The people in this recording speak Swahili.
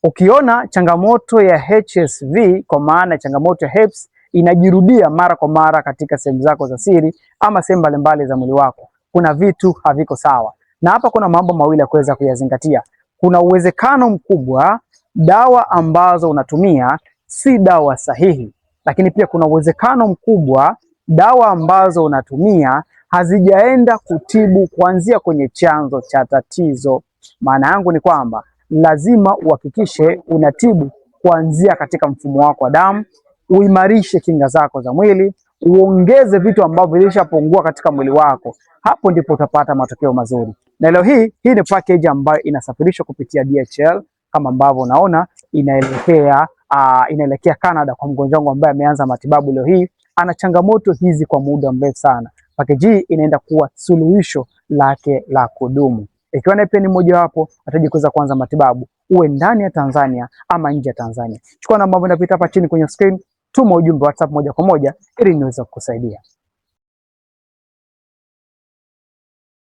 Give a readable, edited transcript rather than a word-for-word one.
Ukiona changamoto ya HSV kwa maana changamoto ya herpes inajirudia mara kwa mara katika sehemu zako za siri ama sehemu mbalimbali za mwili wako, kuna vitu haviko sawa. Na hapa kuna mambo mawili ya kuweza kuyazingatia. Kuna uwezekano mkubwa dawa ambazo unatumia si dawa sahihi, lakini pia kuna uwezekano mkubwa dawa ambazo unatumia hazijaenda kutibu kuanzia kwenye chanzo cha tatizo. Maana yangu ni kwamba lazima uhakikishe unatibu kuanzia katika mfumo wako wa damu, uimarishe kinga zako za mwili, uongeze vitu ambavyo vilishapungua katika mwili wako. Hapo ndipo utapata matokeo mazuri. Na leo hii ni package ambayo inasafirishwa kupitia DHL kama ambavyo unaona inaelekea Canada kwa mgonjwa wangu ambaye ameanza matibabu leo hii. Ana changamoto hizi kwa muda mrefu sana. Package hii inaenda kuwa suluhisho lake la kudumu. Ikiwa naye pia ni mmoja wapo ataji kuweza kuanza matibabu, uwe ndani ya Tanzania ama nje ya Tanzania. Chukua namba inapita hapa chini kwenye screen, tuma ujumbe WhatsApp moja kwa moja ili niweze kukusaidia.